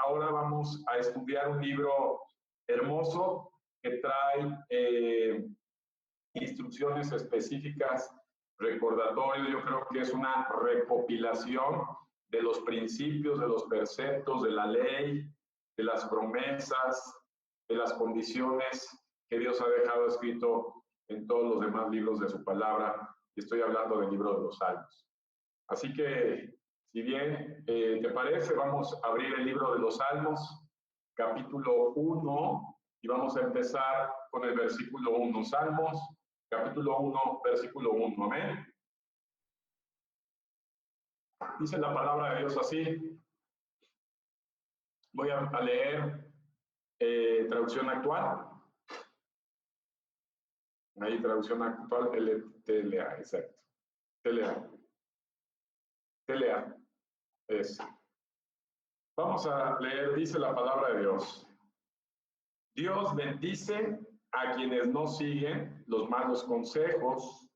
ahora vamos a estudiar un libro hermoso que trae instrucciones específicas, recordatorio. Yo creo que es una recopilación de los principios, de los preceptos, de la ley, de las promesas, de las condiciones que Dios ha dejado escrito en todos los demás libros de su palabra. Estoy hablando del libro de los Salmos. Así que, si bien te parece, vamos a abrir el libro de los Salmos, capítulo 1, y vamos a empezar con el versículo 1. Salmos, capítulo 1, versículo 1. Amén. Dice la palabra de Dios así. Voy a leer traducción actual. Ahí, traducción actual, TLA, exacto. TLA. Es. Vamos a leer, dice la palabra de Dios. Dios bendice a quienes no siguen los malos consejos,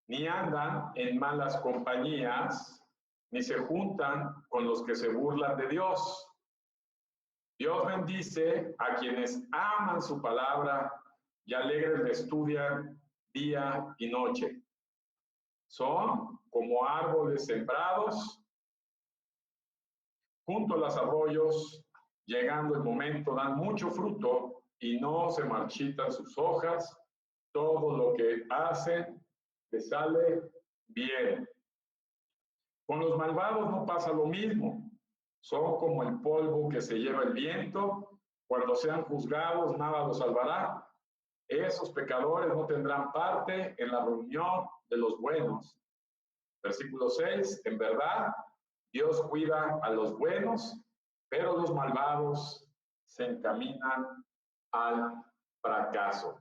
ni andan en malas compañías, ni se juntan con los que se burlan de Dios. Dios bendice a quienes aman su palabra y alegres la estudian día y noche. Son como árboles sembrados junto a los arroyos, llegando el momento, dan mucho fruto y no se marchitan sus hojas. Todo lo que hacen les sale bien. Con los malvados no pasa lo mismo. Son como el polvo que se lleva el viento. Cuando sean juzgados, nada los salvará. Esos pecadores no tendrán parte en la reunión de los buenos. Versículo 6. En verdad, Dios cuida a los buenos, pero los malvados se encaminan al fracaso.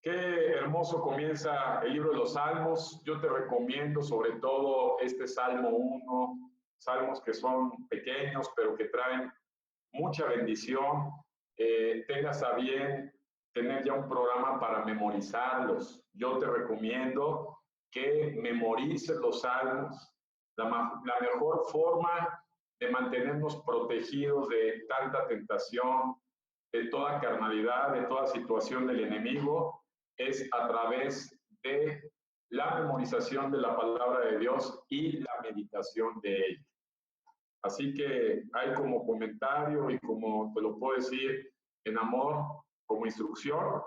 Qué hermoso comienza el libro de los Salmos. Yo te recomiendo sobre todo este Salmo 1, salmos que son pequeños, pero que traen mucha bendición. Tengas a bien tener ya un programa para memorizarlos. Yo te recomiendo que memorices los salmos. La mejor forma de mantenernos protegidos de tanta tentación, de toda carnalidad, de toda situación del enemigo, es a través de la memorización de la palabra de Dios y la meditación de ella. Así que hay como comentario y como te lo puedo decir en amor, como instrucción,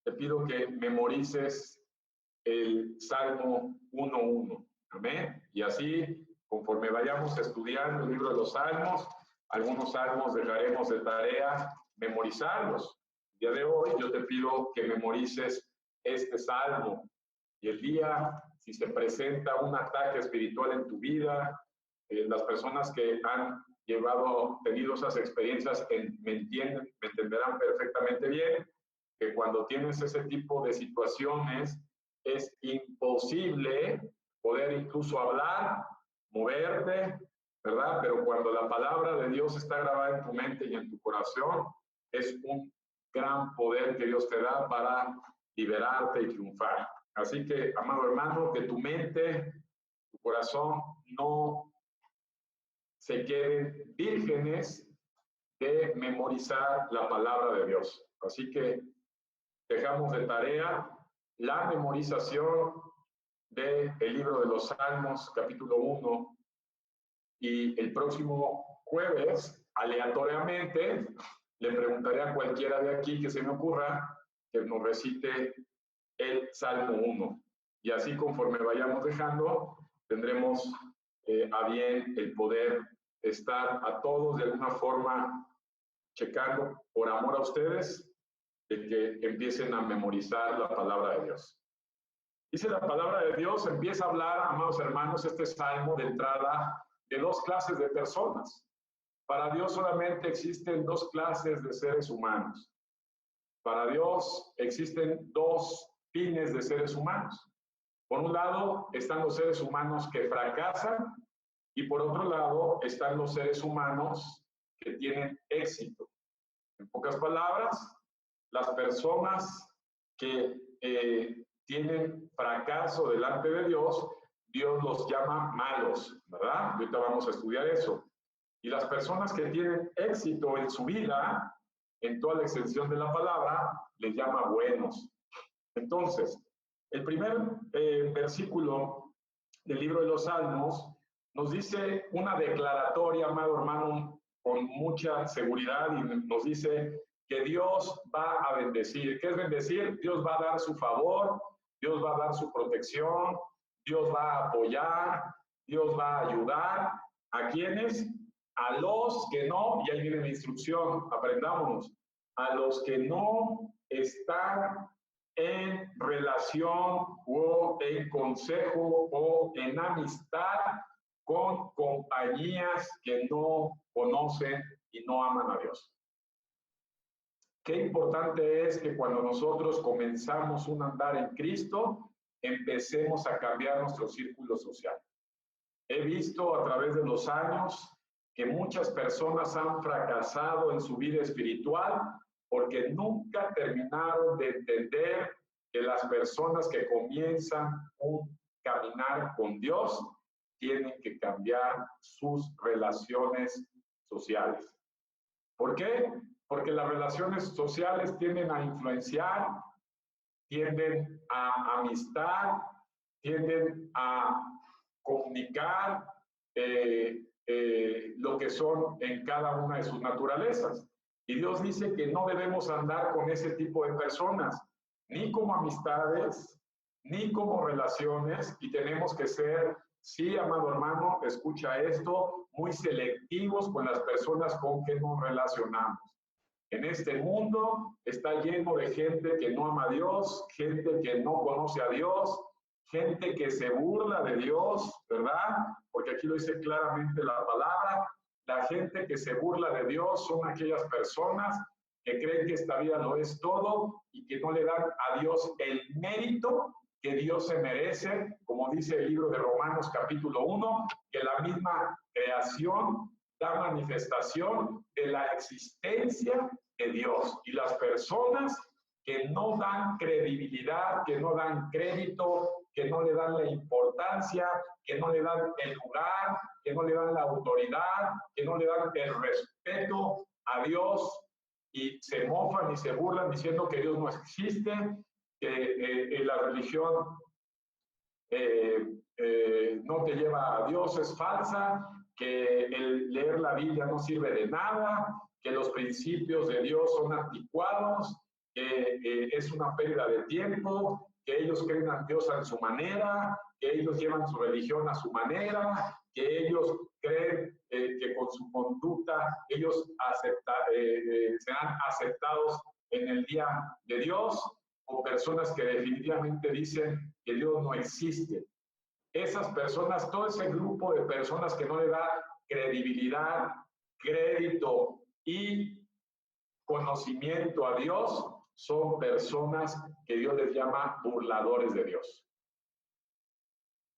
te pido que memorices el Salmo 1:1. Amén. Y así, conforme vayamos estudiando el libro de los Salmos, algunos salmos dejaremos de tarea memorizarlos. El día de hoy yo te pido que memorices este salmo. Y el día, si se presenta un ataque espiritual en tu vida, las personas que han tenido esas experiencias me entenderán perfectamente bien que cuando tienes ese tipo de situaciones es imposible poder incluso hablar, moverte, ¿verdad? Pero cuando la palabra de Dios está grabada en tu mente y en tu corazón, es un gran poder que Dios te da para liberarte y triunfar. Así que, amado hermano, que tu mente, tu corazón no se queden vírgenes de memorizar la palabra de Dios. Así que dejamos de tarea la memorización del libro de los Salmos, capítulo 1, y el próximo jueves, aleatoriamente, le preguntaré a cualquiera de aquí que se me ocurra que nos recite el Salmo 1. Y así, conforme vayamos dejando, tendremos a bien el poder estar a todos de alguna forma checando por amor a ustedes, de que empiecen a memorizar la palabra de Dios. Dice la palabra de Dios, empieza a hablar, amados hermanos, este salmo de entrada de dos clases de personas. Para Dios solamente existen dos clases de seres humanos. Para Dios existen dos fines de seres humanos. Por un lado están los seres humanos que fracasan y por otro lado están los seres humanos que tienen éxito. En pocas palabras, las personas que tienen fracaso delante de Dios, Dios los llama malos, ¿verdad? Ahorita vamos a estudiar eso. Y las personas que tienen éxito en su vida, en toda la extensión de la palabra, les llama buenos. Entonces, el primer versículo del libro de los Salmos nos dice una declaratoria, amado hermano, con mucha seguridad, y nos dice que Dios va a bendecir. ¿Qué es bendecir? Dios va a dar su favor, Dios va a dar su protección, Dios va a apoyar, Dios va a ayudar. ¿A quiénes? A los que no, y ahí viene la instrucción, aprendámonos, a los que no están en relación o en consejo o en amistad con compañías que no conocen y no aman a Dios. Qué importante es que cuando nosotros comenzamos un andar en Cristo, empecemos a cambiar nuestro círculo social. He visto a través de los años que muchas personas han fracasado en su vida espiritual porque nunca terminaron de entender que las personas que comienzan un caminar con Dios tienen que cambiar sus relaciones sociales. ¿Por qué? Porque las relaciones sociales tienden a influenciar, tienden a amistad, tienden a comunicar lo que son en cada una de sus naturalezas. Y Dios dice que no debemos andar con ese tipo de personas, ni como amistades, ni como relaciones, y tenemos que ser, sí, amado hermano, escucha esto, muy selectivos con las personas con que nos relacionamos. En este mundo está lleno de gente que no ama a Dios, gente que no conoce a Dios, gente que se burla de Dios, ¿verdad? Porque aquí lo dice claramente la palabra. La gente que se burla de Dios son aquellas personas que creen que esta vida lo es todo y que no le dan a Dios el mérito que Dios se merece, como dice el libro de Romanos capítulo 1, que la misma creación da manifestación de la existencia de Dios. Y las personas que no dan credibilidad, que no dan crédito, que no le dan la importancia, que no le dan el lugar, que no le dan la autoridad, que no le dan el respeto a Dios, y se mofan y se burlan diciendo que Dios no existe, que la religión no te lleva a Dios, es falsa, que el leer la Biblia no sirve de nada, que los principios de Dios son anticuados, que es una pérdida de tiempo, que ellos creen a Dios a su manera, que ellos llevan su religión a su manera, que ellos creen que con su conducta ellos serán aceptados en el día de Dios, o personas que definitivamente dicen que Dios no existe. Esas personas, todo ese grupo de personas que no le da credibilidad, crédito y conocimiento a Dios, son personas que Dios les llama burladores de Dios.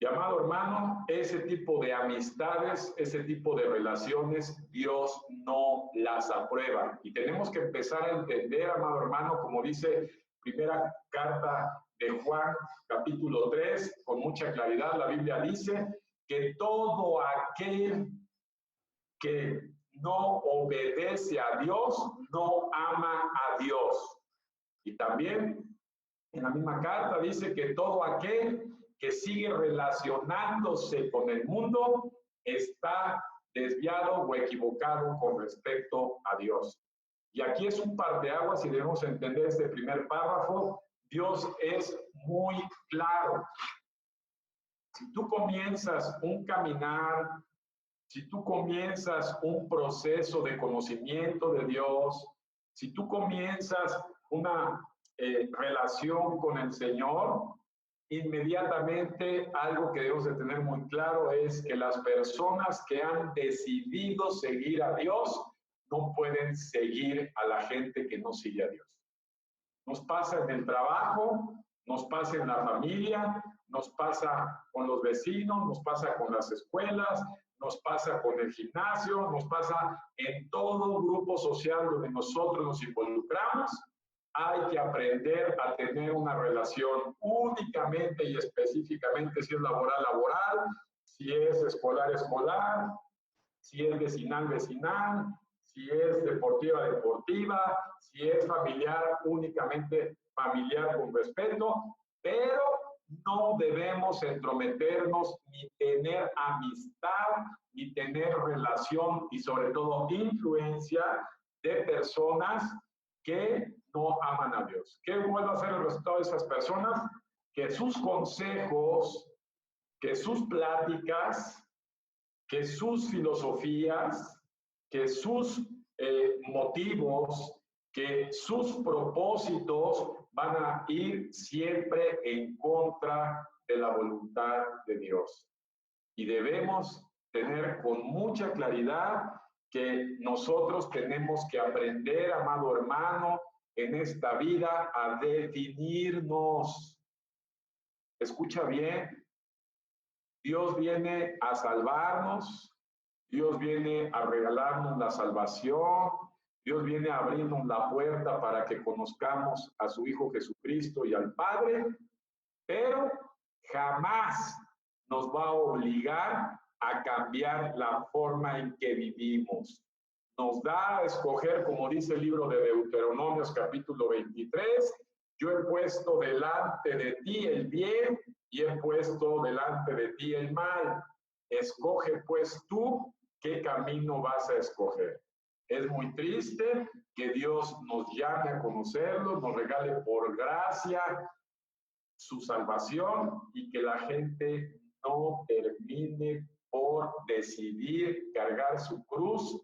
Y amado hermano, ese tipo de amistades, ese tipo de relaciones, Dios no las aprueba. Y tenemos que empezar a entender, amado hermano, como dice primera carta de Juan, capítulo 3, con mucha claridad, la Biblia dice que todo aquel que no obedece a Dios, no ama a Dios. Y también en la misma carta dice que todo aquel que sigue relacionándose con el mundo está desviado o equivocado con respecto a Dios. Y aquí es un parteaguas y debemos entender este primer párrafo. Dios es muy claro. Si tú comienzas un caminar, si tú comienzas un proceso de conocimiento de Dios, si tú comienzas una relación con el Señor, inmediatamente algo que debemos de tener muy claro es que las personas que han decidido seguir a Dios no pueden seguir a la gente que no sigue a Dios. Nos pasa en el trabajo, nos pasa en la familia, nos pasa con los vecinos, nos pasa con las escuelas, nos pasa con el gimnasio, nos pasa en todo grupo social donde nosotros nos involucramos. Hay que aprender a tener una relación únicamente y específicamente, si es laboral, laboral, si es escolar, escolar, si es vecinal, vecinal, si es deportiva, deportiva, si es familiar, únicamente familiar con respeto, pero no debemos entrometernos ni tener amistad, ni tener relación y sobre todo influencia de personas que no aman a Dios. ¿Qué vuelve a ser el resultado de esas personas? Que sus consejos, que sus pláticas, que sus filosofías, que sus motivos, que sus propósitos van a ir siempre en contra de la voluntad de Dios. Y debemos tener con mucha claridad que nosotros tenemos que aprender, amado hermano, en esta vida a definirnos. Escucha bien, Dios viene a salvarnos, Dios viene a regalarnos la salvación, Dios viene a abrirnos la puerta para que conozcamos a su Hijo Jesucristo y al Padre, pero jamás nos va a obligar a cambiar la forma en que vivimos. Nos da a escoger, como dice el libro de Deuteronomios capítulo 23, yo he puesto delante de ti el bien y he puesto delante de ti el mal. Escoge pues tú qué camino vas a escoger. Es muy triste que Dios nos llame a conocerlo, nos regale por gracia su salvación y que la gente no termine por decidir cargar su cruz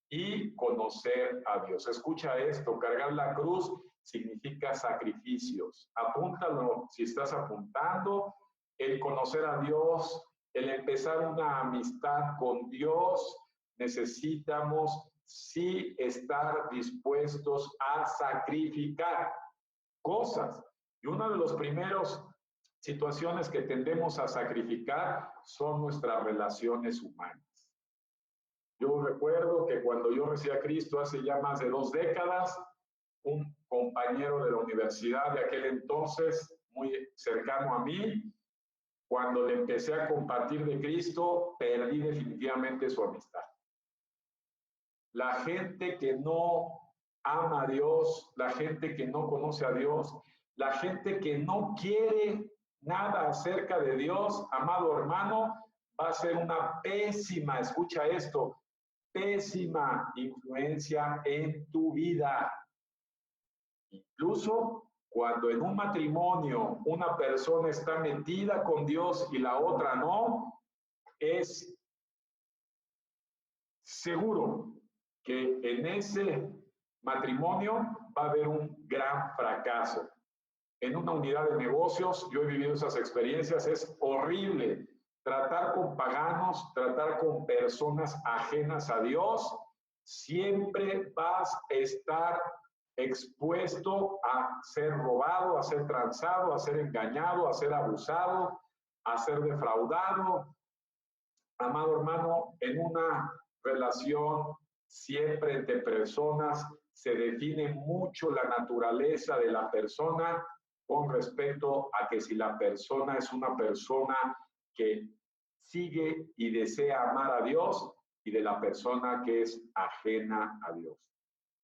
y conocer a Dios. Escucha esto, cargar la cruz significa sacrificios. Apúntalo si estás apuntando. El conocer a Dios, el empezar una amistad con Dios, necesitamos sí estar dispuestos a sacrificar cosas. Y una de las primeras situaciones que tendemos a sacrificar son nuestras relaciones humanas. Yo recuerdo que cuando yo recibí a Cristo hace ya más de 2 décadas, un compañero de la universidad de aquel entonces, muy cercano a mí, cuando le empecé a compartir de Cristo, perdí definitivamente su amistad. La gente que no ama a Dios, la gente que no conoce a Dios, la gente que no quiere nada acerca de Dios, amado hermano, va a ser una pésima, escucha esto, pésima influencia en tu vida. Incluso cuando en un matrimonio una persona está metida con Dios y la otra no, es seguro que en ese matrimonio va a haber un gran fracaso. En una unidad de negocios, yo he vivido esas experiencias, es horrible tratar con paganos, tratar con personas ajenas a Dios, siempre vas a estar expuesto a ser robado, a ser transado, a ser engañado, a ser abusado, a ser defraudado. Amado hermano, en una relación siempre entre personas se define mucho la naturaleza de la persona con respecto a que si la persona es una persona que sigue y desea amar a Dios y de la persona que es ajena a Dios.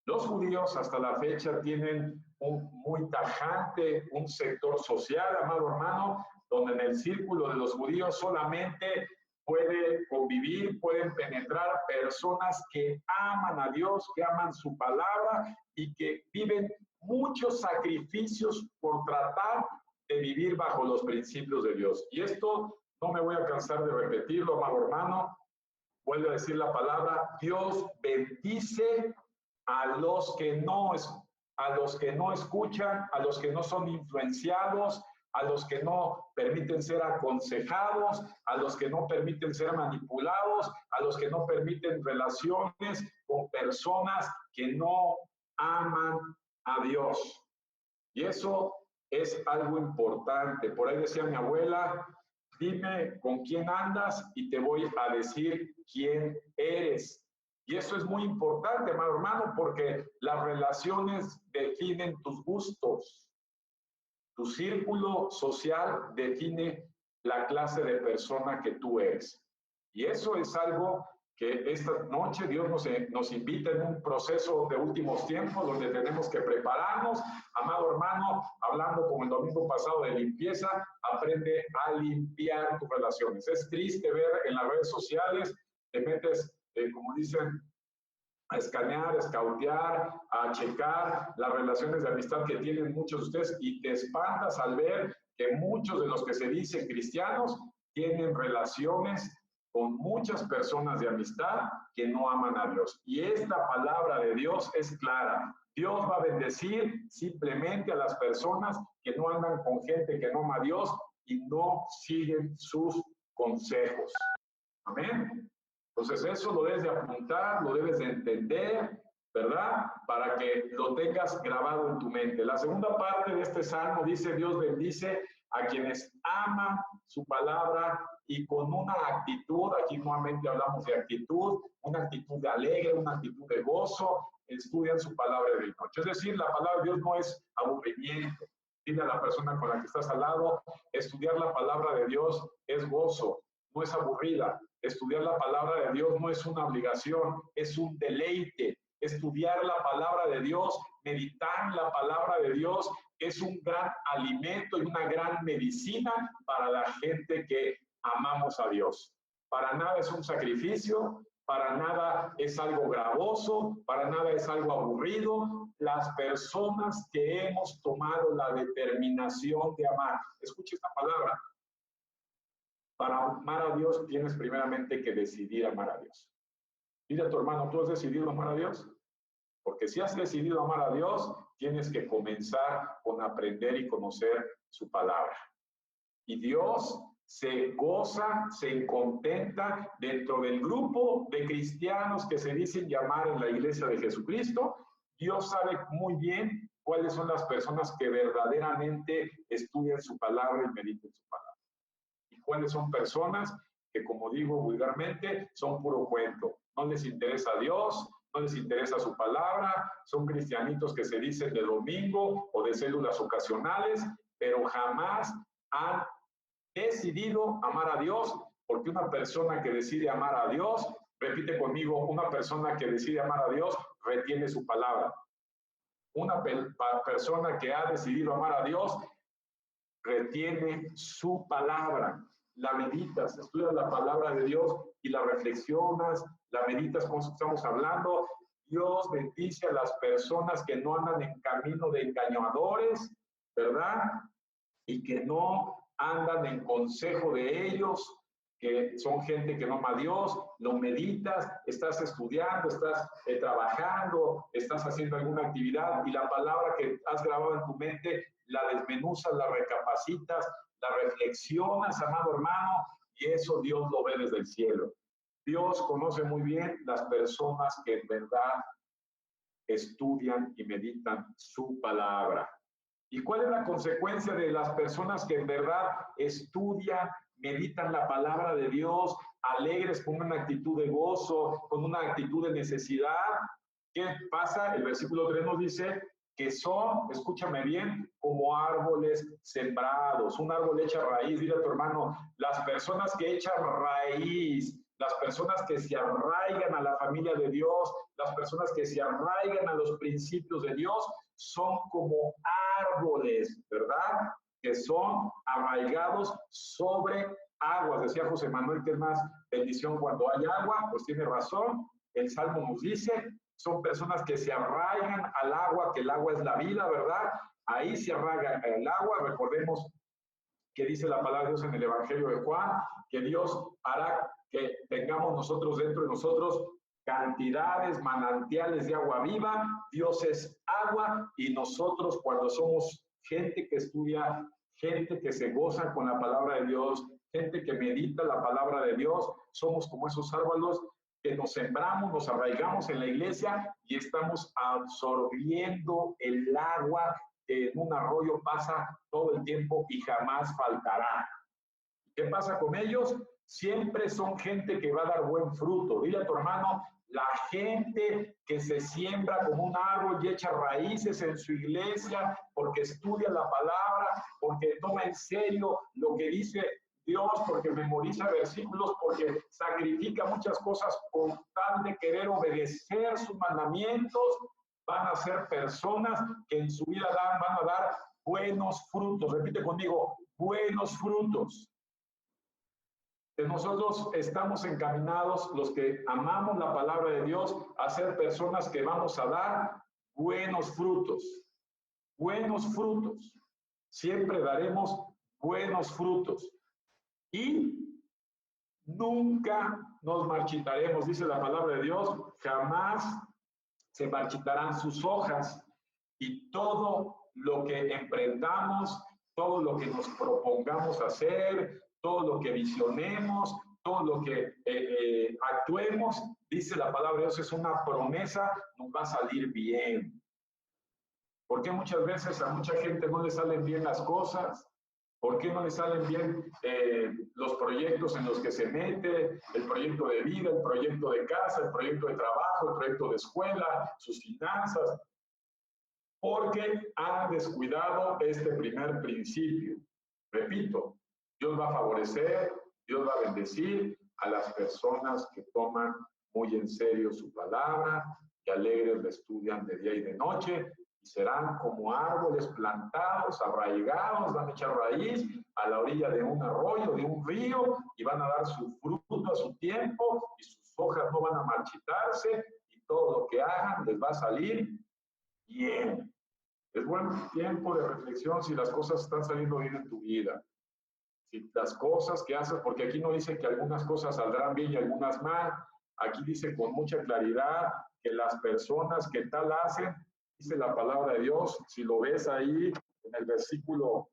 Los judíos hasta la fecha tienen un muy tajante, un sector social, amado hermano, donde en el círculo de los judíos solamente puede convivir, pueden penetrar personas que aman a Dios, que aman su palabra y que viven muchos sacrificios por tratar de vivir bajo los principios de Dios. Y esto no me voy a cansar de repetirlo, amado hermano. Vuelvo a decir la palabra, Dios bendice a los que no escuchan, a los que no son influenciados, a los que no permiten ser aconsejados, a los que no permiten ser manipulados, a los que no permiten relaciones con personas que no aman a Dios. Y eso es algo importante. Por ahí decía mi abuela, dime con quién andas y te voy a decir quién eres. Y eso es muy importante, amado hermano, porque las relaciones definen tus gustos. Tu círculo social define la clase de persona que tú eres. Y eso es algo que esta noche Dios nos invita en un proceso de últimos tiempos donde tenemos que prepararnos. Amado hermano, hablando como el domingo pasado de limpieza, aprende a limpiar tus relaciones. Es triste ver en las redes sociales, te metes, como dicen, a escanear, a escautear, a checar las relaciones de amistad que tienen muchos de ustedes y te espantas al ver que muchos de los que se dicen cristianos tienen relaciones con muchas personas de amistad que no aman a Dios. Y esta palabra de Dios es clara. Dios va a bendecir simplemente a las personas que no andan con gente que no ama a Dios y no siguen sus consejos. Amén. Entonces eso lo debes de apuntar, lo debes de entender, ¿verdad? Para que lo tengas grabado en tu mente. La segunda parte de este salmo dice: Dios bendice a quienes aman su palabra y con una actitud, aquí nuevamente hablamos de actitud, una actitud de alegre, una actitud de gozo, estudian su palabra de noche. Es decir, la palabra de Dios no es aburrimiento. Dile a la persona con la que estás al lado: estudiar la palabra de Dios es gozo, no es aburrida. Estudiar la palabra de Dios no es una obligación, es un deleite. Estudiar la palabra de Dios, meditar en la palabra de Dios, es un gran alimento y una gran medicina para la gente que amamos a Dios. Para nada es un sacrificio, para nada es algo gravoso, para nada es algo aburrido. Las personas que hemos tomado la determinación de amar, escuche esta palabra, para amar a Dios tienes primeramente que decidir amar a Dios. Dile a tu hermano: ¿tú has decidido amar a Dios? Porque si has decidido amar a Dios, tienes que comenzar con aprender y conocer su palabra. Y Dios se goza, se contenta dentro del grupo de cristianos que se dicen llamar en la iglesia de Jesucristo. Dios sabe muy bien cuáles son las personas que verdaderamente estudian su palabra y meditan su palabra. Y cuáles son personas que, como digo vulgarmente, son puro cuento. No les interesa a Dios, no les interesa su palabra, son cristianitos que se dicen de domingo o de células ocasionales, pero jamás han decidido amar a Dios, porque una persona que decide amar a Dios, repite conmigo, una persona que decide amar a Dios retiene su palabra. Una persona que ha decidido amar a Dios retiene su palabra, la meditas, estudias la palabra de Dios y la reflexionas, la meditas como estamos hablando. Dios bendice a las personas que no andan en camino de engañadores, ¿verdad? Y que no andan en consejo de ellos, que son gente que no ama a Dios. Lo meditas, estás estudiando, estás trabajando, estás haciendo alguna actividad y la palabra que has grabado en tu mente la desmenuzas, la recapacitas, la reflexionas, amado hermano, y eso Dios lo ve desde el cielo. Dios conoce muy bien las personas que en verdad estudian y meditan su palabra. ¿Y cuál es la consecuencia de las personas que en verdad estudian, meditan la palabra de Dios, alegres, con una actitud de gozo, con una actitud de necesidad? ¿Qué pasa? El versículo 3 nos dice que son, escúchame bien, como árboles sembrados. Un árbol echa raíz. Dile a tu hermano: las personas que echan raíz, las personas que se arraigan a la familia de Dios, las personas que se arraigan a los principios de Dios, son como árboles, ¿verdad? Que son arraigados sobre aguas. Decía José Manuel que es más bendición cuando hay agua. Pues tiene razón. El Salmo nos dice: son personas que se arraigan al agua, que el agua es la vida, ¿verdad? Ahí se arraiga el agua. Recordemos que dice la palabra de Dios en el Evangelio de Juan, que Dios hará que tengamos nosotros dentro de nosotros cantidades, manantiales de agua viva. Dios es agua y nosotros, cuando somos gente que estudia, gente que se goza con la palabra de Dios, gente que medita la palabra de Dios, somos como esos árboles que nos sembramos, nos arraigamos en la iglesia y estamos absorbiendo el agua que en un arroyo pasa todo el tiempo y jamás faltará. ¿Qué pasa con ellos? Siempre son gente que va a dar buen fruto. Dile a tu hermano: la gente que se siembra como un árbol y echa raíces en su iglesia porque estudia la palabra, porque toma en serio lo que dice Dios, porque memoriza versículos, porque sacrifica muchas cosas con tal de querer obedecer sus mandamientos, van a ser personas que en su vida van a dar buenos frutos. Repite conmigo, buenos frutos. Que nosotros estamos encaminados, los que amamos la palabra de Dios, a ser personas que vamos a dar buenos frutos. Buenos frutos. Siempre daremos buenos frutos. Y nunca nos marchitaremos, dice la palabra de Dios, jamás se marchitarán sus hojas, y todo lo que emprendamos, todo lo que nos propongamos hacer, todo lo que visionemos, todo lo que actuemos, dice la palabra de Dios, es una promesa, nos va a salir bien. ¿Por qué muchas veces a mucha gente no le salen bien las cosas? ¿Por qué no le salen bien los proyectos en los que se mete, el proyecto de vida, el proyecto de casa, el proyecto de trabajo, el proyecto de escuela, sus finanzas? Porque han descuidado este primer principio. Repito, Dios va a favorecer, Dios va a bendecir a las personas que toman muy en serio su palabra, que alegres la estudian de día y de noche, y serán como árboles plantados, arraigados, van a echar raíz a la orilla de un arroyo, de un río, y van a dar su fruto a su tiempo, y sus hojas no van a marchitarse, y todo lo que hagan les va a salir bien. Es buen tiempo de reflexión si las cosas están saliendo bien en tu vida. Si las cosas que haces, porque aquí no dice que algunas cosas saldrán bien y algunas mal, aquí dice con mucha claridad que las personas que tal hacen, dice la palabra de Dios, si lo ves ahí en el versículo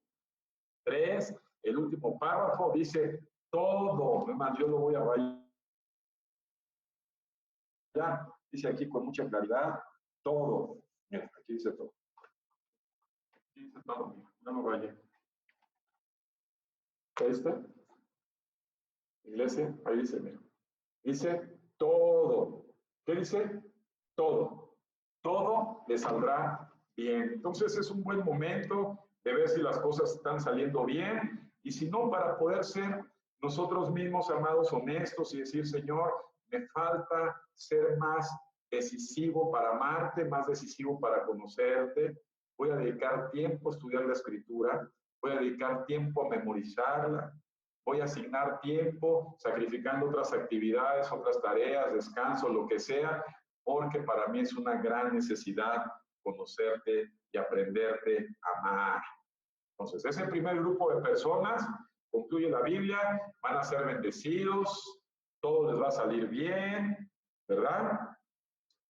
3, el último párrafo, dice todo, además yo lo voy a rayar, dice aquí con mucha claridad, todo, mira, aquí dice todo. Aquí dice todo, no lo rayé. ¿Este? Iglesia, ahí dice, mira. Dice todo. ¿Qué dice? Todo. Todo le saldrá bien. Entonces es un buen momento de ver si las cosas están saliendo bien y si no, para poder ser nosotros mismos, amados, honestos y decir, Señor, me falta ser más decisivo para amarte, más decisivo para conocerte. Voy a dedicar tiempo a estudiar la Escritura, voy a dedicar tiempo a memorizarla, voy a asignar tiempo sacrificando otras actividades, otras tareas, descanso, lo que sea, porque para mí es una gran necesidad conocerte y aprenderte a amar. Entonces, ese primer grupo de personas, concluye la Biblia, van a ser bendecidos, todo les va a salir bien, ¿verdad?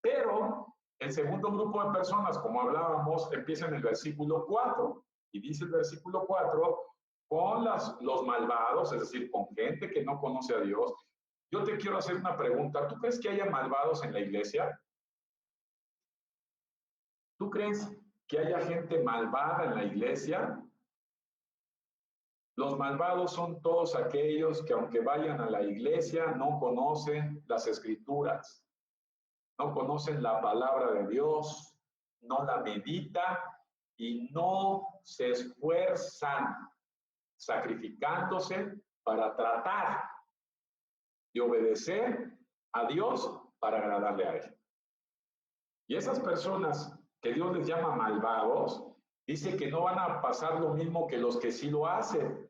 Pero el segundo grupo de personas, como hablábamos, empieza en el versículo 4, y dice el versículo 4, con los malvados, es decir, con gente que no conoce a Dios. Yo te quiero hacer una pregunta. ¿Tú crees que haya malvados en la iglesia? ¿Tú crees que haya gente malvada en la iglesia? Los malvados son todos aquellos que aunque vayan a la iglesia no conocen las escrituras, no conocen la palabra de Dios, no la meditan y no se esfuerzan sacrificándose para tratar de obedecer a Dios para agradarle a Él. Y esas personas que Dios les llama malvados, dice que no van a pasar lo mismo que los que sí lo hacen.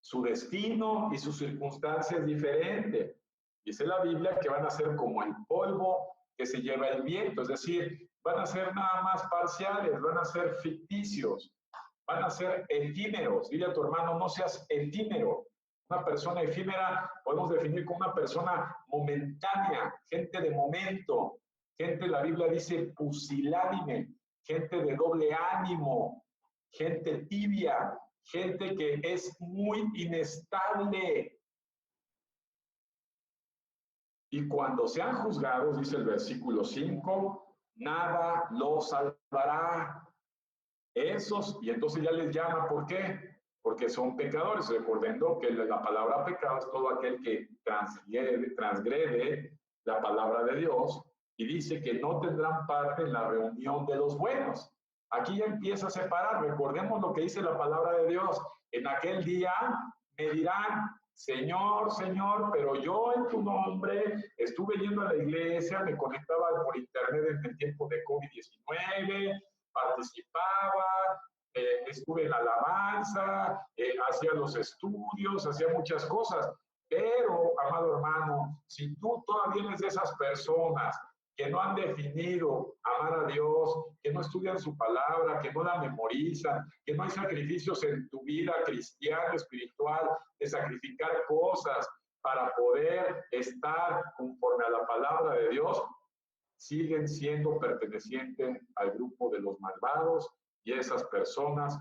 Su destino y su circunstancia es diferente. Dice la Biblia que van a ser como el polvo que se lleva el viento, es decir, van a ser nada más parciales, van a ser ficticios, van a ser efímeros. Dile a tu hermano, no seas efímero. Una persona efímera podemos definir como una persona momentánea, gente de momento, gente, la Biblia dice, pusilánime, gente de doble ánimo, gente tibia, gente que es muy inestable. Y cuando sean juzgados, dice el versículo 5, nada los salvará. Esos, y entonces ya les llama, ¿por qué? Porque son pecadores, recordando que la palabra pecado es todo aquel que transgrede la palabra de Dios, y dice que no tendrán parte en la reunión de los buenos. Aquí ya empieza a separar, recordemos lo que dice la palabra de Dios, en aquel día Me dirán, Señor, Señor, pero yo en tu nombre estuve yendo a la iglesia, me conectaba por internet en el tiempo de COVID-19, participaba, estuve en la alabanza, hacía los estudios, hacía muchas cosas. Pero, amado hermano, si tú todavía eres de esas personas que no han definido amar a Dios, que no estudian su palabra, que no la memorizan, que no hay sacrificios en tu vida cristiana, espiritual, de sacrificar cosas para poder estar conforme a la palabra de Dios, siguen siendo pertenecientes al grupo de los malvados y esas personas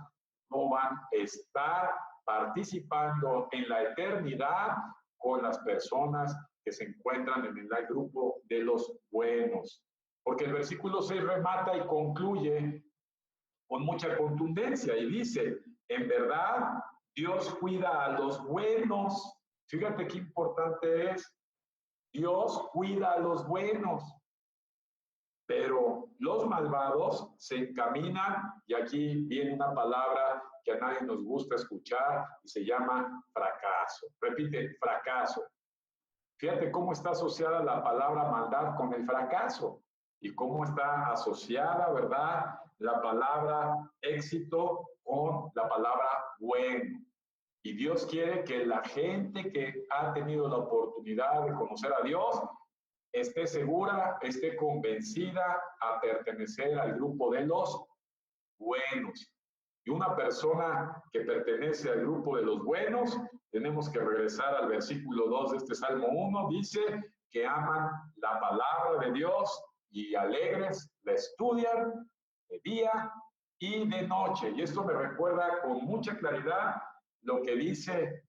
no van a estar participando en la eternidad con las personas que se encuentran en el grupo de los buenos. Porque el versículo 6 remata y concluye con mucha contundencia y dice, en verdad, Dios cuida a los buenos. Fíjate qué importante es. Dios cuida a los buenos. Pero los malvados se encaminan, y aquí viene una palabra que a nadie nos gusta escuchar, y se llama fracaso. Repite, fracaso. Fíjate cómo está asociada la palabra maldad con el fracaso, y cómo está asociada, ¿verdad?, la palabra éxito con la palabra bueno. Y Dios quiere que la gente que ha tenido la oportunidad de conocer a Dios esté segura, esté convencida a pertenecer al grupo de los buenos. Y una persona que pertenece al grupo de los buenos, tenemos que regresar al versículo 2 de este Salmo 1, dice que aman la palabra de Dios y alegres la estudian de día y de noche. Y esto me recuerda con mucha claridad lo que dice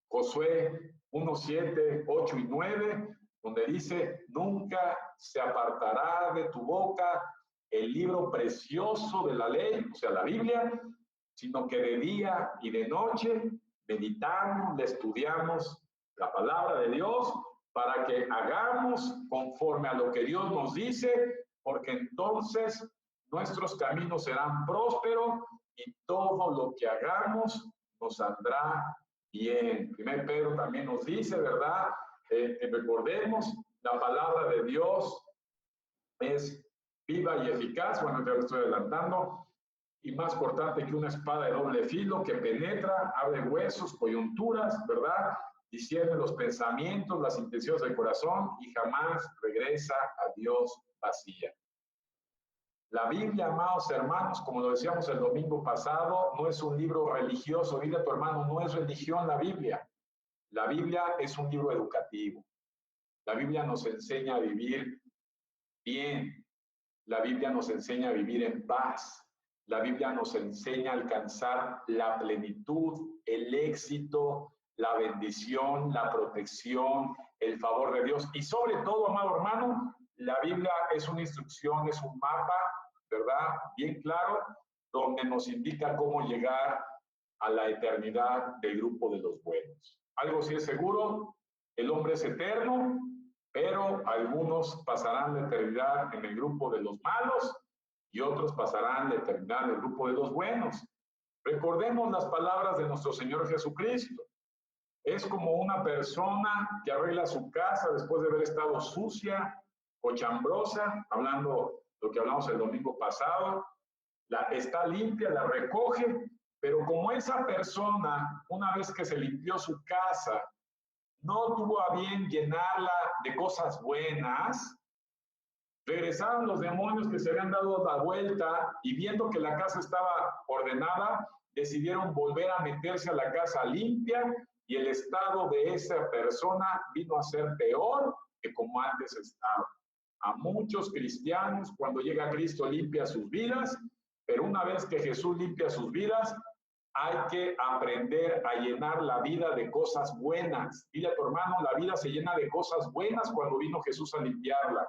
Josué 1, 7, 8 y 9, donde dice, nunca se apartará de tu boca el libro precioso de la ley, o sea, la Biblia, sino que de día y de noche meditamos, estudiamos la palabra de Dios para que hagamos conforme a lo que Dios nos dice, porque entonces nuestros caminos serán prósperos y todo lo que hagamos nos saldrá bien. Primer Pedro también nos dice, ¿verdad? Que recordemos, la palabra de Dios es viva y eficaz, bueno, ya lo estoy adelantando, y más cortante que una espada de doble filo que penetra, abre huesos, coyunturas, ¿verdad? Discierne los pensamientos, las intenciones del corazón y jamás regresa a Dios vacía. La Biblia, amados hermanos, como lo decíamos el domingo pasado, no es un libro religioso. Dile a tu hermano, no es religión la Biblia. La Biblia es un libro educativo. La Biblia nos enseña a vivir bien. La Biblia nos enseña a vivir en paz. La Biblia nos enseña a alcanzar la plenitud, el éxito, la bendición, la protección, el favor de Dios. Y sobre todo, amado hermano, la Biblia es una instrucción, es un mapa, ¿verdad? Bien claro, donde nos indica cómo llegar a la eternidad del grupo de los buenos. Algo sí es seguro, el hombre es eterno, pero algunos pasarán la eternidad en el grupo de los malos y otros pasarán la eternidad en el grupo de los buenos. Recordemos las palabras de nuestro Señor Jesucristo. Es como una persona que arregla su casa después de haber estado sucia, cochambrosa, hablando lo que hablamos el domingo pasado, está limpia, la recoge, pero como esa persona, una vez que se limpió su casa, no tuvo a bien llenarla de cosas buenas, regresaron los demonios que se habían dado la vuelta y viendo que la casa estaba ordenada, decidieron volver a meterse a la casa limpia y el estado de esa persona vino a ser peor que como antes estaba. A muchos cristianos, cuando llega Cristo, limpia sus vidas, pero una vez que Jesús limpia sus vidas, hay que aprender a llenar la vida de cosas buenas. Dile a tu hermano, la vida se llena de cosas buenas cuando vino Jesús a limpiarla.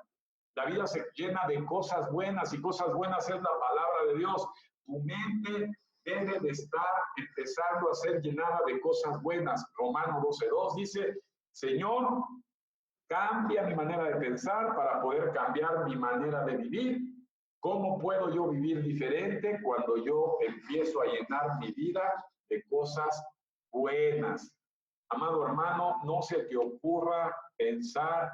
La vida se llena de cosas buenas y cosas buenas es la palabra de Dios. Tu mente debe de estar empezando a ser llenada de cosas buenas. Romanos 12:2 dice, Señor, cambia mi manera de pensar para poder cambiar mi manera de vivir. ¿Cómo puedo yo vivir diferente cuando yo empiezo a llenar mi vida de cosas buenas. Amado hermano, no se te ocurra pensar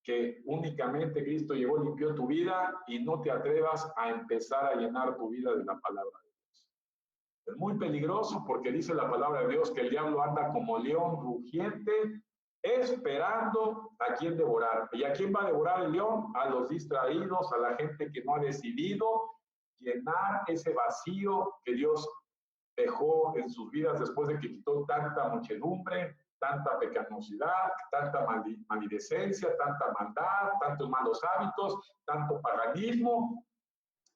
que únicamente Cristo llegó, limpió tu vida y no te atrevas a empezar a llenar tu vida de la palabra de Dios. Es muy peligroso porque dice la palabra de Dios que el diablo anda como león rugiente esperando a quien devorar. ¿Y a quién va a devorar el león? A los distraídos, a la gente que no ha decidido llenar ese vacío que Dios dejó en sus vidas después de que quitó tanta muchedumbre, tanta pecaminosidad, tanta maledicencia, tanta maldad, tantos malos hábitos, tanto paganismo,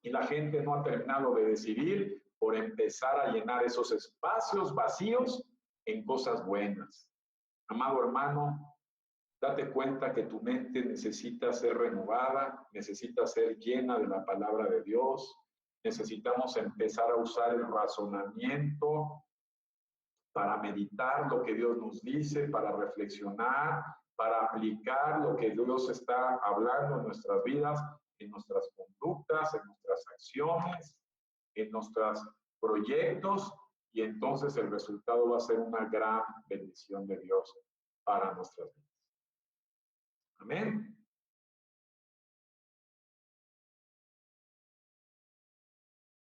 y la gente no ha terminado de decidir por empezar a llenar esos espacios vacíos en cosas buenas. Amado hermano, date cuenta que tu mente necesita ser renovada, necesita ser llena de la palabra de Dios. Necesitamos empezar a usar el razonamiento para meditar lo que Dios nos dice, para reflexionar, para aplicar lo que Dios está hablando en nuestras vidas, en nuestras conductas, en nuestras acciones, en nuestros proyectos, y entonces el resultado va a ser una gran bendición de Dios para nuestras vidas. Amén.